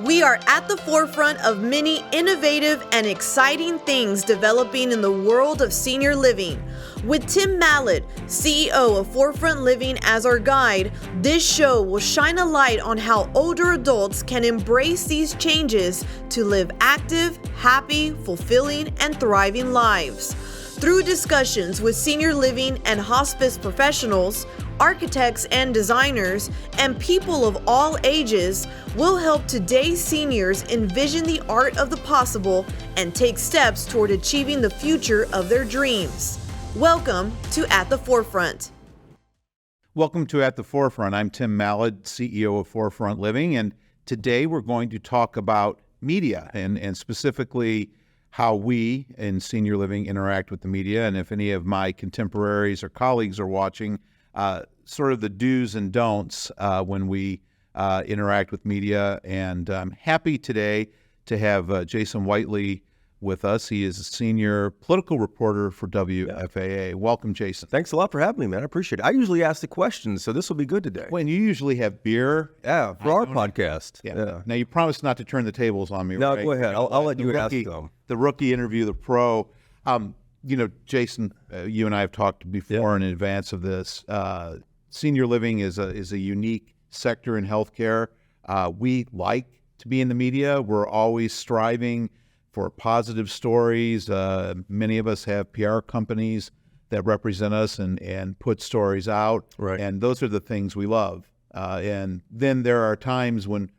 We are at the forefront of many innovative and exciting things developing in the world of senior living. With Tim Mallad, CEO of Forefront Living, as our guide, this show will shine a light on how older adults can embrace these changes to live active, happy, fulfilling, and thriving lives. Through discussions with senior living and hospice professionals, architects and designers, and people of all ages, will help today's seniors envision the art of the possible and take steps toward achieving the future of their dreams. Welcome to At the Forefront. Welcome to At the Forefront. I'm Tim Mallad, CEO of Forefront Living, and today we're going to talk about media and specifically how we in senior living interact with the media, and if any of my contemporaries or colleagues are watching, sort of the do's and don'ts when we interact with media. And I'm happy today to have Jason Whiteley with us. He is a senior political reporter for WFAA. Welcome, Jason. Thanks a lot for having me, man. I appreciate it. I usually ask the questions, so this will be good today. When you usually have beer. Yeah, for our podcast. Yeah. Now, you promised not to turn the tables on me, no, right? Go ahead. I'll let you ask them. The rookie interview, the pro. Jason, you and I have talked before in advance of this. Senior living is a unique sector in healthcare. We like to be in the media. We're always striving for positive stories. Many of us have PR companies that represent us and put stories out. Right. And those are the things we love. And then there are times when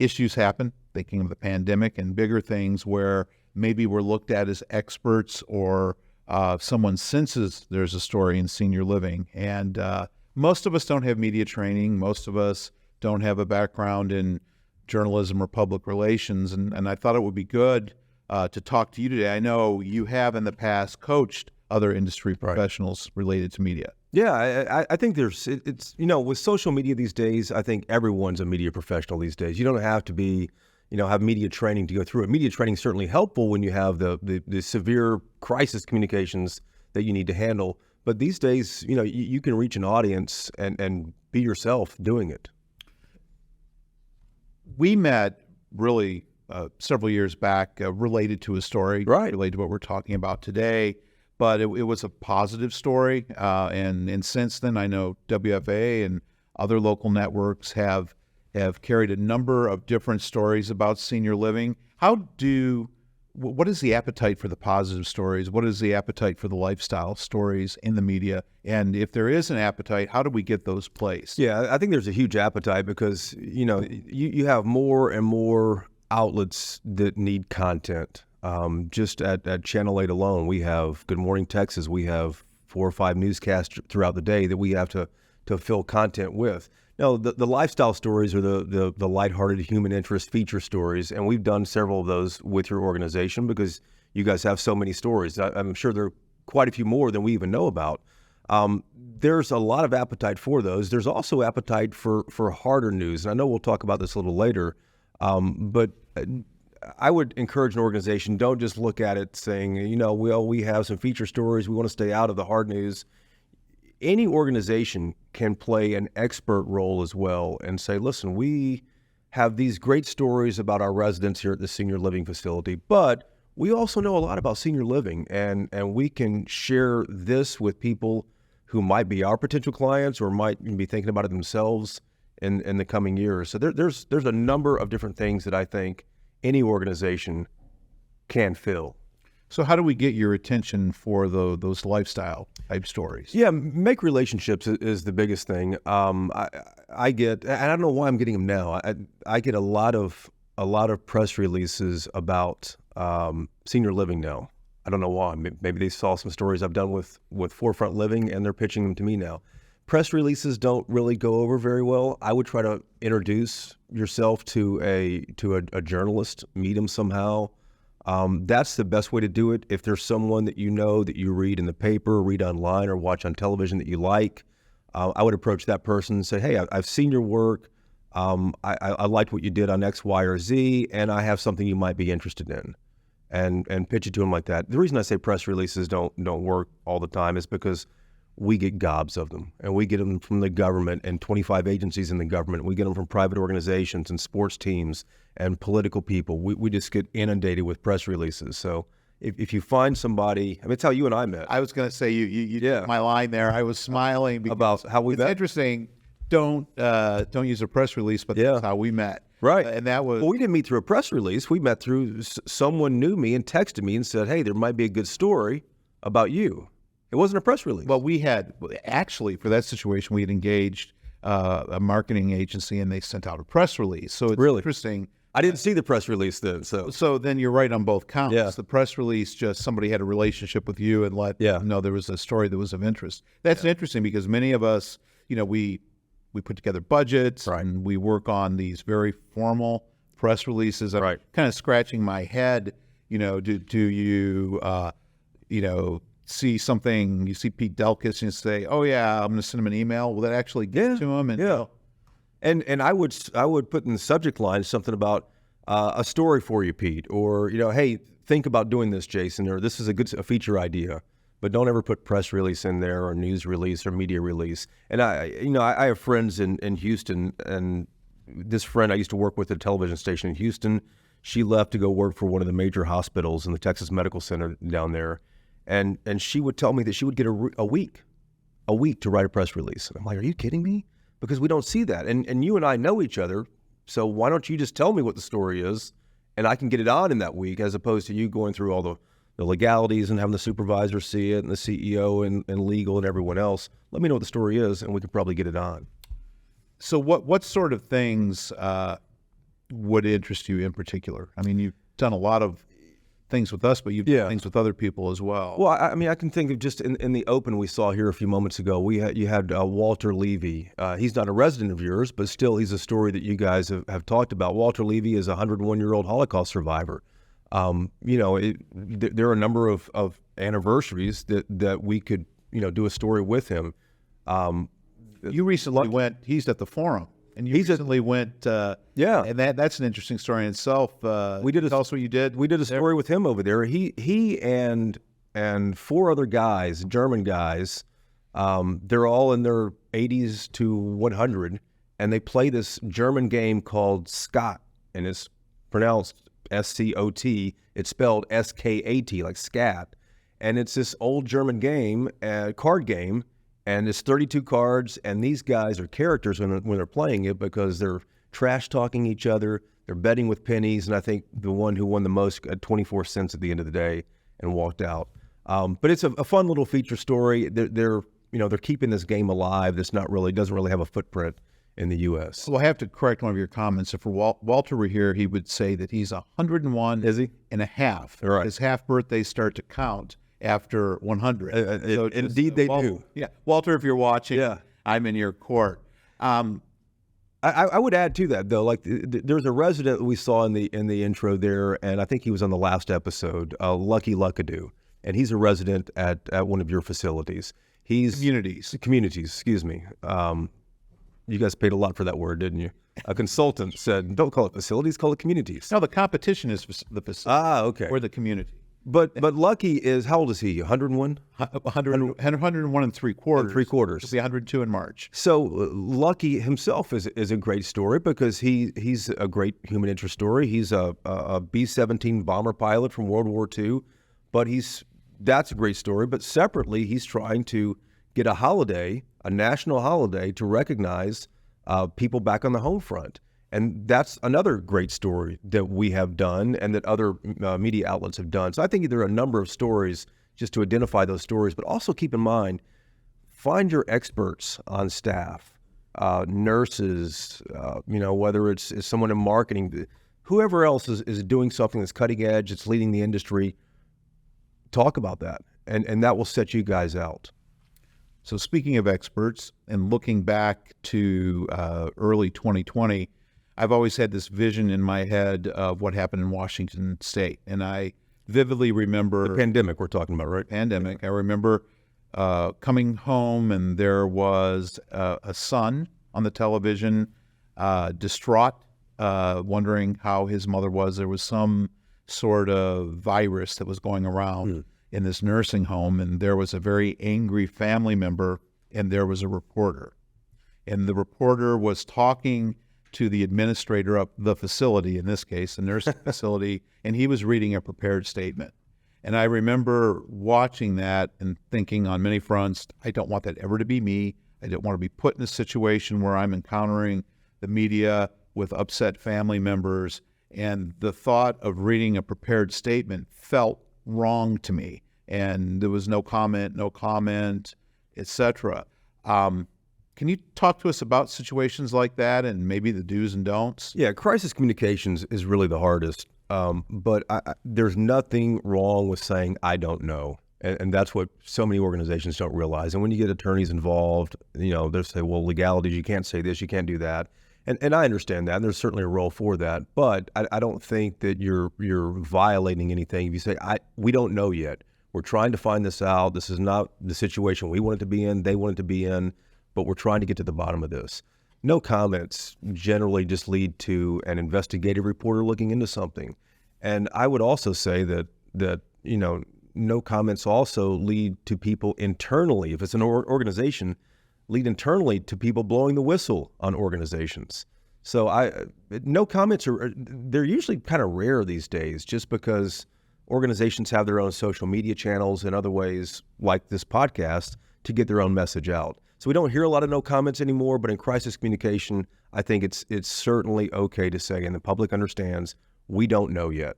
issues happen, thinking of the pandemic and bigger things, where maybe we're looked at as experts or someone senses there's a story in senior living. And most of us don't have media training. Most of us don't have a background in journalism or public relations. And I thought it would be good to talk to you today. I know you have in the past coached other industry professionals related to media. Yeah, I think it's with social media these days, I think everyone's a media professional these days. You don't have to be, have media training to go through it. Media training is certainly helpful when you have the severe crisis communications that you need to handle. But these days, you can reach an audience and be yourself doing it. We met really several years back related to a story, related to what we're talking about today, but it was a positive story. And since then, I know WFAA and other local networks have carried a number of different stories about senior living. What is the appetite for the positive stories? What is the appetite for the lifestyle stories in the media? And if there is an appetite, how do we get those placed? Yeah, I think there's a huge appetite because, you have more and more outlets that need content. Just at Channel 8 alone, we have Good Morning Texas. We have 4 or 5 newscasts throughout the day that we have to fill content with. Now, the lifestyle stories are the lighthearted human interest feature stories, and we've done several of those with your organization because you guys have so many stories. I'm sure there are quite a few more than we even know about. There's a lot of appetite for those. There's also appetite for harder news, and I know we'll talk about this a little later, but I would encourage an organization, don't just look at it saying, we have some feature stories, we want to stay out of the hard news. Any organization can play an expert role as well and say, listen, we have these great stories about our residents here at the senior living facility, but we also know a lot about senior living, and we can share this with people who might be our potential clients or might be thinking about it themselves in the coming years. So there's a number of different things that I think any organization can fill. So how do we get your attention for those lifestyle type stories? Yeah, make relationships is the biggest thing. I get, and I don't know why I'm getting them now. I get a lot of press releases about senior living now. I don't know why. Maybe they saw some stories I've done with Forefront Living, and they're pitching them to me now. Press releases don't really go over very well. I would try to introduce yourself to a journalist, meet them somehow. That's the best way to do it. If there's someone that that you read in the paper, read online, or watch on television that you like, I would approach that person and say, hey, I've seen your work. I liked what you did on X, Y, or Z, and I have something you might be interested in, and pitch it to them like that. The reason I say press releases don't work all the time is because we get gobs of them, and we get them from the government and 25 agencies in the government. We get them from private organizations and sports teams and political people. We just get inundated with press releases. So if you find somebody, I mean, it's how you and I met. I was going to say you did my line there. I was smiling because About how we it's met. interesting. Don't use a press release, but that's how we met. Right. And that was Well, we didn't meet through a press release. We met through someone knew me and texted me and said, hey, there might be a good story about you. It wasn't a press release. well. We had actually for that situation we had engaged a marketing agency, and they sent out a press release. So it's Really? interesting. I didn't see the press release then. So then you're right on both counts. Yeah. The press release, just somebody had a relationship with you and let them know there was a story that was of interest. That's interesting because many of us, we put together budgets and we work on these very formal press releases. I'm kind of scratching my head, do you, see something, you see Pete Delkus and you say, oh yeah, I'm going to send him an email. Will that actually get to him? And I would put in the subject line something about a story for you, Pete, or hey, think about doing this, Jason, or this is a feature idea, but don't ever put press release in there or news release or media release. And I have friends in Houston, and this friend I used to work with at a television station in Houston, she left to go work for one of the major hospitals in the Texas Medical Center down there, and she would tell me that she would get a week to write a press release. And I'm like, are you kidding me? Because we don't see that. And you and I know each other, so why don't you just tell me what the story is, and I can get it on in that week, as opposed to you going through all the legalities and having the supervisor see it and the CEO and legal and everyone else. Let me know what the story is, and we could probably get it on. So what sort of things would interest you in particular? I mean, you've done a lot of things with us, but you've done things with other people as well. Well, I mean, I can think of just in the open we saw here a few moments ago, you had Walter Levy. He's not a resident of yours, but still he's a story that you guys have talked about. Walter Levy is a 101-year-old Holocaust survivor. There are a number of anniversaries that we could, do a story with him. You recently went, he's at the Forum. And you recently went, and that's an interesting story in itself. Tell us what you did. We did a story with him over there. He and four other guys, German guys, they're all in their 80s to 100, and they play this German game called Scott, and it's pronounced S-C-O-T. It's spelled S-K-A-T, like scat, and it's this old German game, card game. And it's 32 cards, and these guys are characters when they're playing it because they're trash-talking each other, they're betting with pennies, and I think the one who won the most got 24 cents at the end of the day and walked out. But it's a fun little feature story. They're keeping this game alive. That's doesn't really have a footprint in the U.S. Well, I have to correct one of your comments. If Walter were here, he would say that he's 101 and a half. Right. His half birthdays start to count after 100. Indeed, they do. Yeah, Walter, if you're watching, I'm in your court. I would add to that though, like there's a resident we saw in the intro there, and I think he was on the last episode, Lucky Luckadoo, and he's a resident at one of your facilities. He's communities. Excuse me. You guys paid a lot for that word, didn't you? A consultant said, "Don't call it facilities, call it communities." No, the competition is the facility. Okay. Or the community. But Lucky is, how old is he? 101? 101 and three quarters. He'll be 102 in March. So Lucky himself is a great story because he's a great human interest story. He's a B-17 bomber pilot from World War II, but that's a great story. But separately, he's trying to get a national holiday to recognize people back on the home front. And that's another great story that we have done and that other media outlets have done. So I think there are a number of stories just to identify those stories, but also keep in mind, find your experts on staff, nurses, whether it's someone in marketing, whoever else is doing something that's cutting edge, it's leading the industry, talk about that, and that will set you guys out. So speaking of experts and looking back to early 2020, I've always had this vision in my head of what happened in Washington State. And I vividly remember... The pandemic we're talking about, right? Pandemic. I remember coming home and there was a son on the television, distraught, wondering how his mother was. There was some sort of virus that was going around. in this nursing home, and there was a very angry family member, and there was a reporter. And the reporter was talking to the administrator of the facility, in this case, the nursing facility, and he was reading a prepared statement. And I remember watching that and thinking on many fronts, I don't want that ever to be me. I don't want to be put in a situation where I'm encountering the media with upset family members. And the thought of reading a prepared statement felt wrong to me. And there was no comment, etc. Can you talk to us about situations like that and maybe the do's and don'ts? Yeah, crisis communications is really the hardest. But there's nothing wrong with saying, I don't know. And that's what so many organizations don't realize. And when you get attorneys involved, they'll say, well, legalities, you can't say this, you can't do that. And I understand that. And there's certainly a role for that. But I don't think that you're violating anything if you say, we don't know yet. We're trying to find this out. This is not the situation we want it to be in, they want it to be in, but we're trying to get to the bottom of this. No comments generally just lead to an investigative reporter looking into something. And I would also say that no comments also lead to people internally, if it's an organization, lead internally to people blowing the whistle on organizations. So no comments they're usually kind of rare these days, just because organizations have their own social media channels and other ways, like this podcast, to get their own message out. So we don't hear a lot of no comments anymore, but in crisis communication, I think it's certainly okay to say, and the public understands, we don't know yet.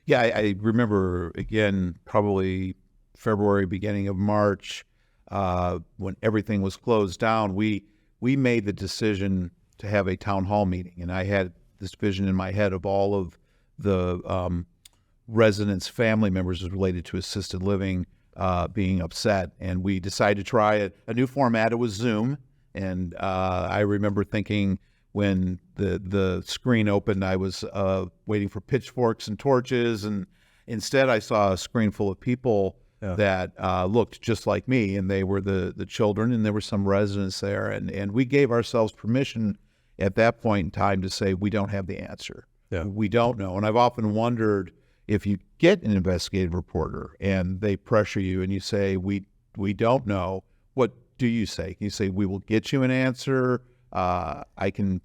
Yeah, I remember, again, probably February, beginning of March, when everything was closed down, we made the decision to have a town hall meeting. And I had this vision in my head of all of the residents' family members related to assisted living being upset. And we decided to try a new format. It was Zoom. And I remember thinking, when the screen opened, I was waiting for pitchforks and torches, and instead I saw a screen full of people that looked just like me, and they were the children, and there were some residents there, and we gave ourselves permission at that point in time to say, we don't have the answer. Yeah. We don't know. And I've often wondered, if you get an investigative reporter and they pressure you and you say, we don't know, what do you say? Can you say, we will get you an answer? I can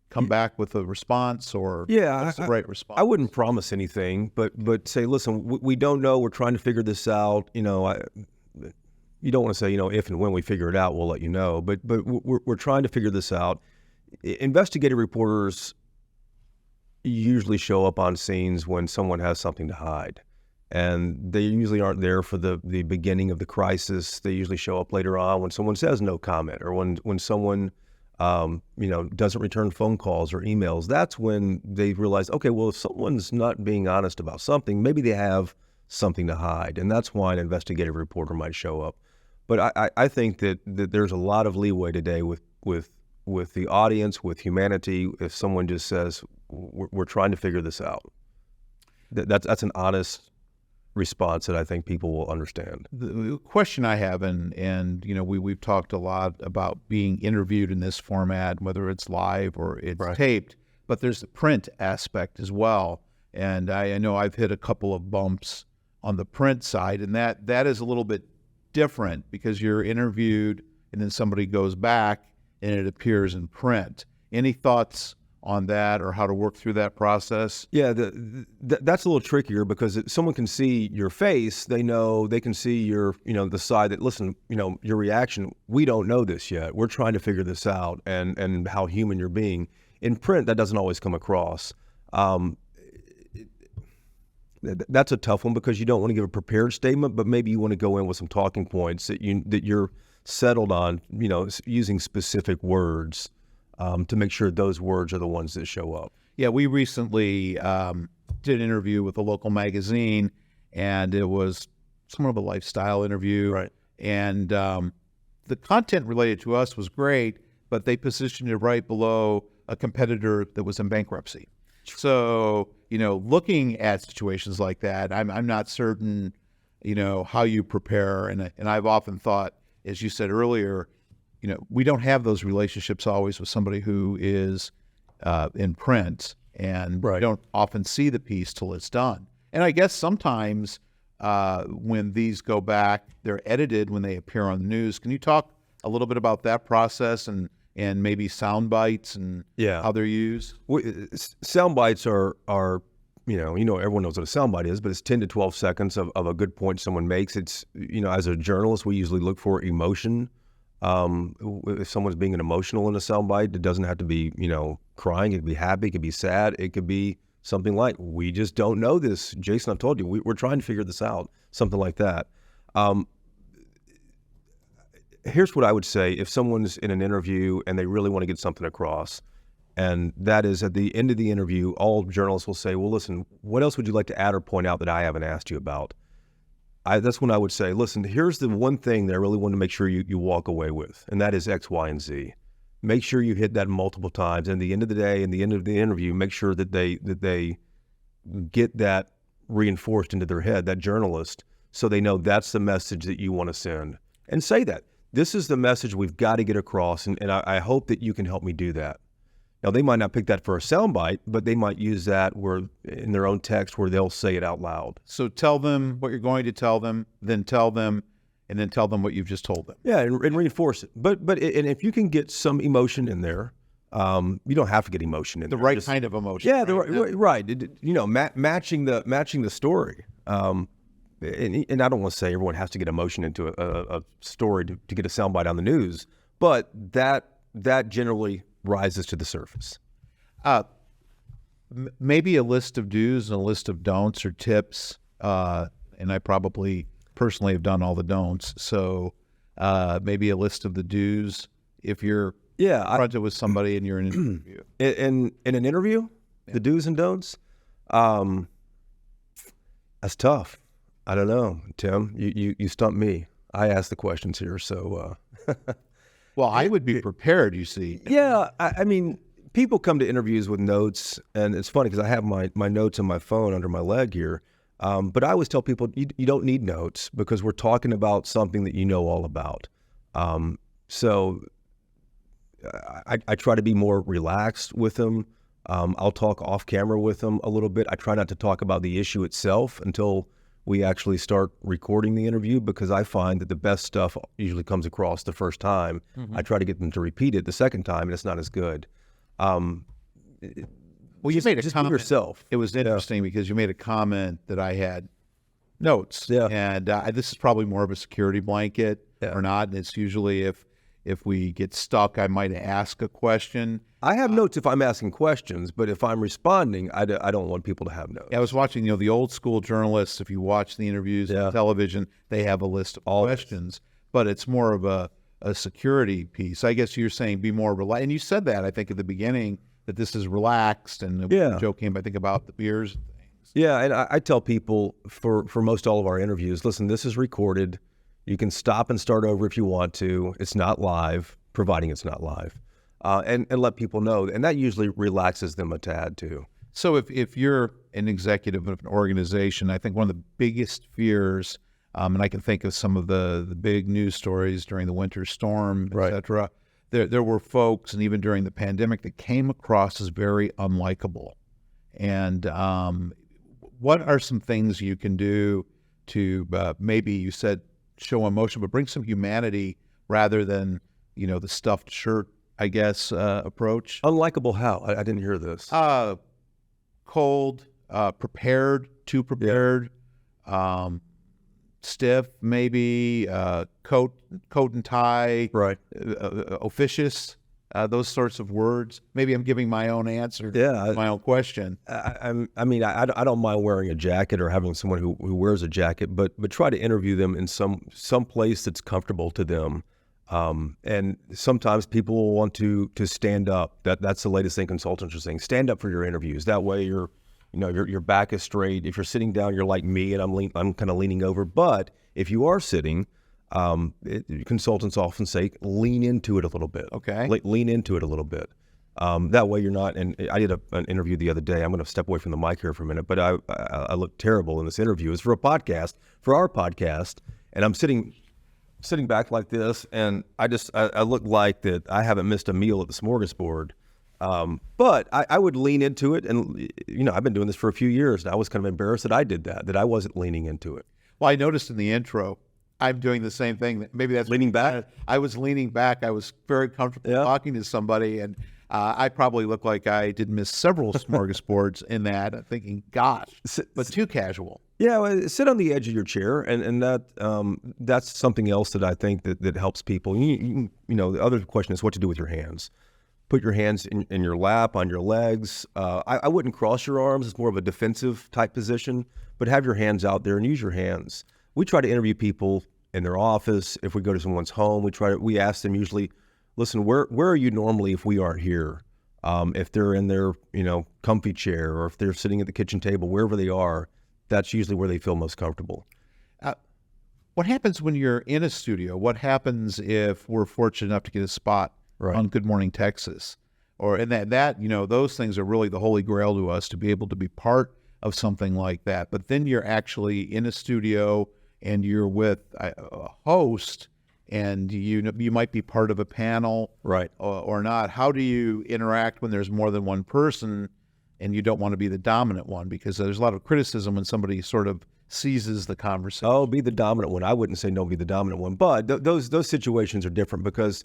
come back with a response, or what's the right response? I wouldn't promise anything, but say, listen, we don't know. We're trying to figure this out. You don't want to say, if and when we figure it out, we'll let you know. But we're trying to figure this out. Investigative reporters usually show up on scenes when someone has something to hide. And they usually aren't there for the beginning of the crisis. They usually show up later on when someone says no comment, or when someone doesn't return phone calls or emails. That's when they realize, okay, well, if someone's not being honest about something, maybe they have something to hide. And that's why an investigative reporter might show up. But I think that there's a lot of leeway today with the audience, with humanity, if someone just says, we're trying to figure this out. That's an honest response that I think people will understand. The question I have, and we've talked a lot about being interviewed in this format, whether it's live or it's taped, but there's the print aspect as well. And I know I've hit a couple of bumps on the print side, and that is a little bit different, because you're interviewed and then somebody goes back and it appears in print. Any thoughts on that, or how to work through that process? Yeah, that's a little trickier, because if someone can see your face, they can see your, the side that, listen, your reaction, we don't know this yet. We're trying to figure this out, and how human you're being. In print, that doesn't always come across. That's a tough one, because you don't want to give a prepared statement, but maybe you want to go in with some talking points that you're settled on, using specific words. To make sure those words are the ones that show up. Yeah, we recently did an interview with a local magazine, and it was somewhat of a lifestyle interview. Right. And the content related to us was great, but they positioned it right below a competitor that was in bankruptcy. So, looking at situations like that, I'm not certain, how you prepare. And I've often thought, as you said earlier, we don't have those relationships always with somebody who is in print, and we don't often see the piece till it's done. And I guess sometimes when these go back, they're edited when they appear on the news. Can you talk a little bit about that process and maybe sound bites and how they're used? Sound bites are everyone knows what a sound bite is, but it's 10 to 12 seconds of a good point someone makes. It's, as a journalist, we usually look for emotion. If someone's being emotional in a sound bite, it doesn't have to be, crying. It could be happy. It could be sad. It could be something like, we just don't know this. Jason, I've told you, we're trying to figure this out. Something like that. Here's what I would say if someone's in an interview and they really want to get something across, and that is at the end of the interview, all journalists will say, well, listen, what else would you like to add or point out that I haven't asked you about? That's when I would say, listen, here's the one thing that I really want to make sure you walk away with, and that is X, Y, and Z. Make sure you hit that multiple times. And at the end of the day, and the end of the interview, make sure that they get that reinforced into their head, that journalist, so they know that's the message that you want to send. And say that. This is the message we've got to get across, and I hope that you can help me do that. Now, they might not pick that for a soundbite, but they might use that in their own text where they'll say it out loud. So tell them what you're going to tell them, then tell them, and then tell them what you've just told them. Yeah, and reinforce it. But if you can get some emotion in there, you don't have to get emotion in there. The right kind of emotion. Yeah, right. Matching the story. And I don't want to say everyone has to get emotion into a story to get a soundbite on the news, but that generally rises to the surface. Maybe a list of do's and a list of don'ts or tips, and I probably personally have done all the don'ts, so maybe a list of the do's if you're confronted with somebody and you're in an interview. In an interview, the do's and don'ts, that's tough. I don't know, Tim. You stumped me. I asked the questions here, so. Well, I would be prepared, you see. Yeah, I mean, people come to interviews with notes, and it's funny because I have my notes on my phone under my leg here. But I always tell people you don't need notes because we're talking about something that you know all about. So I try to be more relaxed with them. I'll talk off camera with them a little bit. I try not to talk about the issue itself until we actually start recording the interview, because I find that the best stuff usually comes across the first time. Mm-hmm. I try to get them to repeat it the second time, and it's not as good. Well, you made a comment. Be yourself. It was interesting because you made a comment that I had notes, and this is probably more of a security blanket or not. And it's usually if we get stuck, I might ask a question. I have notes if I'm asking questions, but if I'm responding, I don't want people to have notes. I was watching, the old school journalists. If you watch the interviews on television, they have a list of questions, but it's more of a security piece. I guess you're saying be more relaxed, and you said that I think at the beginning that this is relaxed, and the joke came I think about the beers and things. Yeah, and I tell people for most all of our interviews, listen, this is recorded. You can stop and start over if you want to. It's not live, providing it's not live. And let people know. And that usually relaxes them a tad too. So if you're an executive of an organization, I think one of the biggest fears, and I can think of some of the big news stories during the winter storm, et cetera, there were folks, and even during the pandemic, that came across as very unlikable. And what are some things you can do to maybe, you said, show emotion, but bring some humanity rather than, the stuffed shirt, I guess, approach? Unlikable how? I didn't hear this. Cold, prepared, too prepared, stiff, maybe, coat and tie, officious, those sorts of words. Maybe I'm giving my own answer to my own question. I don't mind wearing a jacket or having someone who wears a jacket, but try to interview them in some place that's comfortable to them. And sometimes people will want to stand up. That's the latest thing consultants are saying. Stand up for your interviews. That way your back is straight. If you're sitting down, you're like me, and I'm kind of leaning over. But if you are sitting, consultants often say lean into it a little bit. Okay. Lean into it a little bit. That way you're not. And I did an interview the other day. I'm going to step away from the mic here for a minute, but I looked terrible in this interview. It's for our podcast, and I'm sitting back like this, and I look like that I haven't missed a meal at the smorgasbord. But I would lean into it, and I've been doing this for a few years, and I was kind of embarrassed that I did that I wasn't leaning into it. Well, I noticed in the intro, I'm doing the same thing. Maybe that's Leaning back? I was leaning back. I was very comfortable Yeah. talking to somebody, and I probably look like I did miss several smorgasbords in that. I'm thinking, gosh, but too casual. Yeah, well, sit on the edge of your chair, and that's something else that I think that helps people. You know, the other question is what to do with your hands. Put your hands in your lap, on your legs. I wouldn't cross your arms. It's more of a defensive type position, but have your hands out there and use your hands. We try to interview people in their office. If we go to someone's home, we ask them usually, listen, where are you normally if we aren't here? If they're in their, comfy chair, or if they're sitting at the kitchen table, wherever they are, that's usually where they feel most comfortable. What happens when you're in a studio? What happens if we're fortunate enough to get a spot on Good Morning Texas? And that those things are really the holy grail to us, to be able to be part of something like that. But then you're actually in a studio and you're with a host, and you might be part of a panel, right, or not. How do you interact when there's more than one person and you don't want to be the dominant one? Because there's a lot of criticism when somebody sort of seizes the conversation. Oh, be the dominant one. I wouldn't say no, be the dominant one. But those situations are different because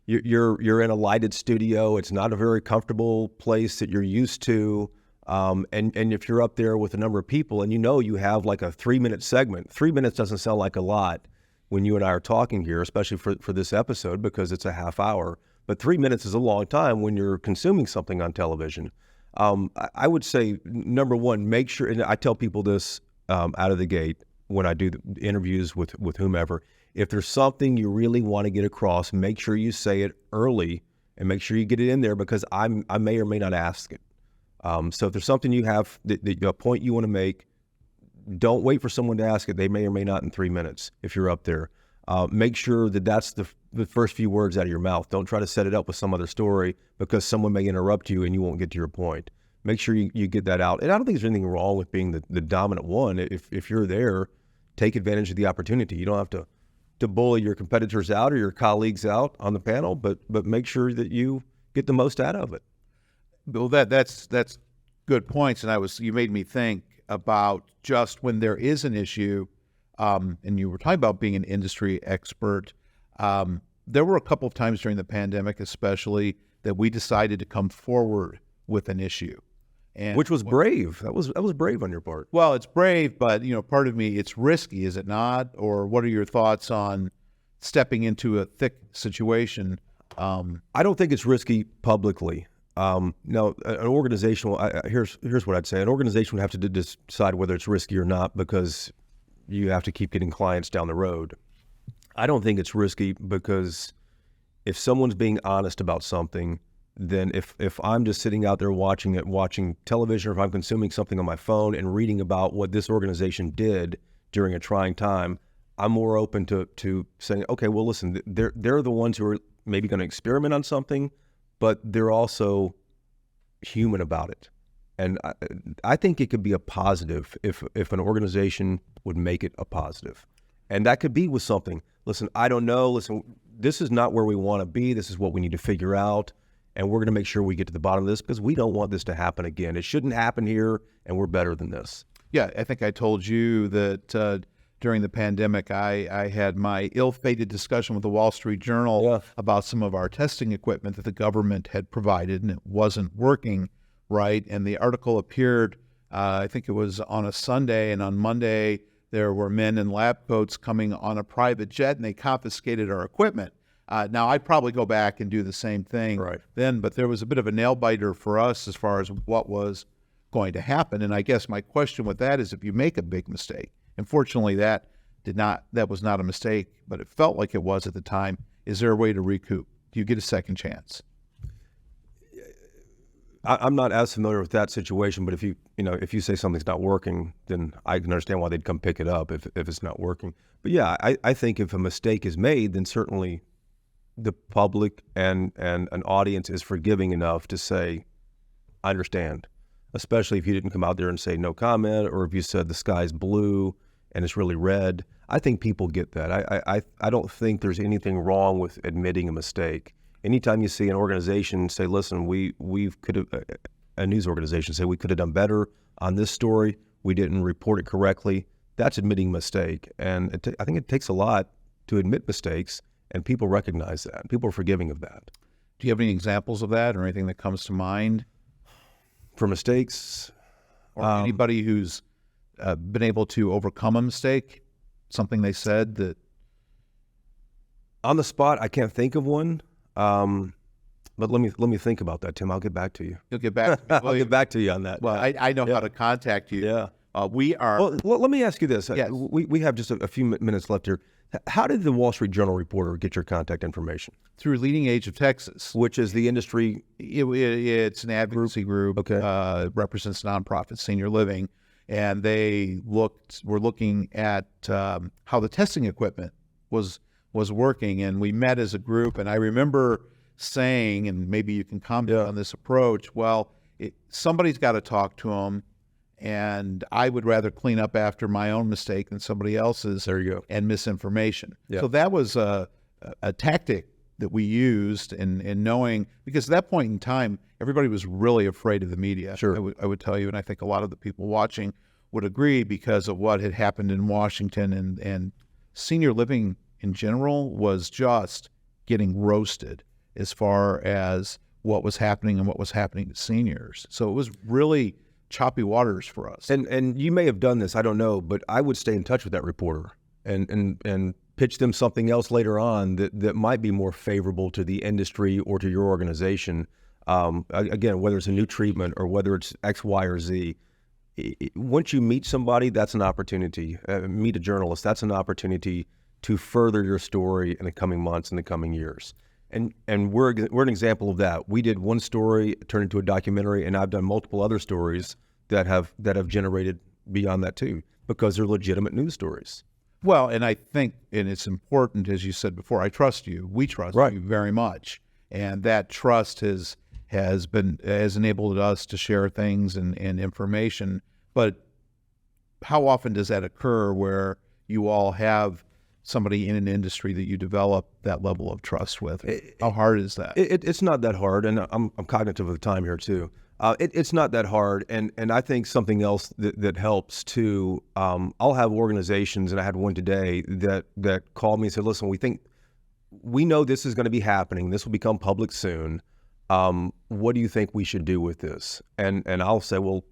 you're in a lighted studio. It's not a very comfortable place that you're used to. And if you're up there with a number of people and you have like a 3-minute segment, 3 minutes doesn't sound like a lot when you and I are talking here, especially for this episode, because it's a half hour. But 3 minutes is a long time when you're consuming something on television. I would say, number one, make sure, and I tell people this out of the gate when I do the interviews with whomever, if there's something you really want to get across, make sure you say it early and make sure you get it in there, because I may or may not ask it. So if there's something you have, a point you want to make, don't wait for someone to ask it. They may or may not in 3 minutes if you're up there. Make sure that's the first few words out of your mouth. Don't try to set it up with some other story, because someone may interrupt you and you won't get to your point. Make sure you get that out. And I don't think there's anything wrong with being the dominant one. If you're there, take advantage of the opportunity. You don't have to bully your competitors out or your colleagues out on the panel, but make sure that you get the most out of it. Well, that's good points, and you made me think about just when there is an issue, and you were talking about being an industry expert. There were a couple of times during the pandemic, especially, that we decided to come forward with an issue, which was brave. That was brave on your part. Well, it's brave, but part of me, it's risky, is it not? Or what are your thoughts on stepping into a thick situation? I don't think it's risky publicly. No, an organization, here's what I'd say. An organization would have to decide whether it's risky or not, because you have to keep getting clients down the road. I don't think it's risky, because if someone's being honest about something, then if I'm just sitting out there watching television, or if I'm consuming something on my phone and reading about what this organization did during a trying time, I'm more open to saying, okay, well, listen, they're the ones who are maybe going to experiment on something, but they're also human about it. And I think it could be a positive if an organization would make it a positive. And that could be with something. Listen, I don't know. Listen, this is not where we want to be. This is what we need to figure out. And we're going to make sure we get to the bottom of this, because we don't want this to happen again. It shouldn't happen here, and we're better than this. Yeah, I think I told you that during the pandemic, I had my ill-fated discussion with the Wall Street Journal about some of our testing equipment that the government had provided, and it wasn't working right. And the article appeared, I think it was on a Sunday, and on Monday there were men in lab coats coming on a private jet, and they confiscated our equipment. Now, I'd probably go back and do the same thing then, but there was a bit of a nail-biter for us as far as what was going to happen. And I guess my question with that is, if you make a big mistake, and fortunately that was not a mistake, but it felt like it was at the time, is there a way to recoup? Do you get a second chance? I'm not as familiar with that situation, but if you say something's not working, then I can understand why they'd come pick it up if it's not working. But yeah, I think if a mistake is made, then certainly the public and an audience is forgiving enough to say, I understand, especially if you didn't come out there and say no comment, or if you said the sky's blue and it's really red. I think people get that. I don't think there's anything wrong with admitting a mistake. Anytime you see an organization say, listen, a news organization say we could have done better on this story, we didn't report it correctly, that's admitting mistake. And I think it takes a lot to admit mistakes, and people recognize that. People are forgiving of that. Do you have any examples of that or anything that comes to mind? For mistakes? Or anybody who's been able to overcome a mistake, something they said that... On the spot, I can't think of one. But let me think about that, Tim. I'll get back to you. You'll get back to me. I'll get back to you on that. Well, I know how to contact you. Yeah. We are... Well, let me ask you this. Yes. We have just a few minutes left here. How did the Wall Street Journal reporter get your contact information? Through Leading Age of Texas. Which is the industry... It's an advocacy group. Okay. Represents nonprofit senior living. And they were looking at how the testing equipment was working. And we met as a group. And I remember saying, and maybe you can comment on this approach, well, somebody's got to talk to them. And I would rather clean up after my own mistake than somebody else's. There you go. And misinformation. Yeah. So that was a tactic that we used in knowing, because at that point in time, everybody was really afraid of the media. Sure. I would tell you, and I think a lot of the people watching would agree, because of what had happened in Washington, and senior living in general was just getting roasted as far as what was happening and what was happening to seniors. So it was really choppy waters for us. And you may have done this, I don't know, but I would stay in touch with that reporter and pitch them something else later on that might be more favorable to the industry or to your organization. Again, whether it's a new treatment or whether it's X, Y, or Z. Once you meet somebody, that's an opportunity. Meet a journalist, that's an opportunity to further your story in the coming months, in the coming years. And we're an example of that. We did one story, turned into a documentary, and I've done multiple other stories that have generated beyond that too, because they're legitimate news stories. Well, and I think, and it's important, as you said before, I trust you. We trust you very much, and that trust has enabled us to share things and information. But how often does that occur, where you all have somebody in an industry that you develop that level of trust with? How hard is that? It's not that hard, and I'm cognitive of the time here too. It's not that hard, and I think something else that helps too. I'll have organizations, and I had one today that called me and said, "Listen, we know this is going to be happening. This will become public soon. What do you think we should do with this?" And I'll say, well,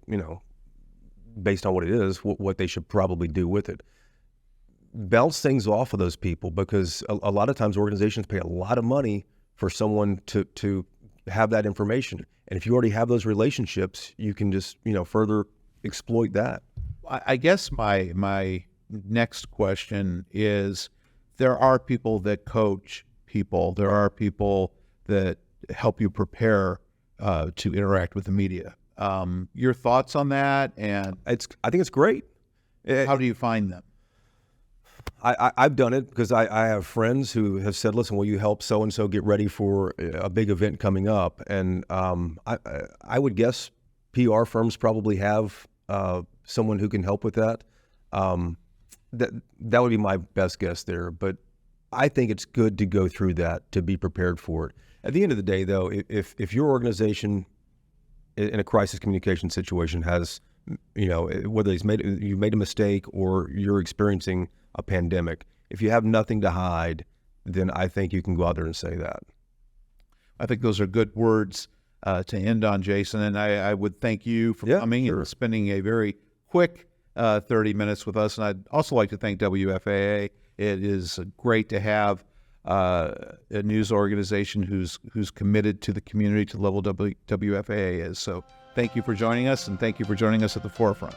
based on what it is, what they should probably do with it. Bounce things off of those people, because a lot of times organizations pay a lot of money for someone to have that information. And if you already have those relationships, you can just, further exploit that. I guess my next question is, there are people that coach people. There are people that help you prepare to interact with the media. Your thoughts on that? And I think it's great. How do you find them? I've done it because I have friends who have said, "Listen, will you help so-and-so get ready for a big event coming up?" And I would guess PR firms probably have someone who can help with that. That would be my best guess there. But I think it's good to go through that, to be prepared for it. At the end of the day, though, if your organization in a crisis communication situation has, whether you've made a mistake or you're experiencing a pandemic, if you have nothing to hide, then I think you can go out there and say that. I think those are good words to end on, Jason. And I would thank you for coming and spending a very quick 30 minutes with us. And I'd also like to thank WFAA. It is great to have a news organization who's committed to the community to the level WFAA is. So thank you for joining us, and thank you for joining us at the forefront.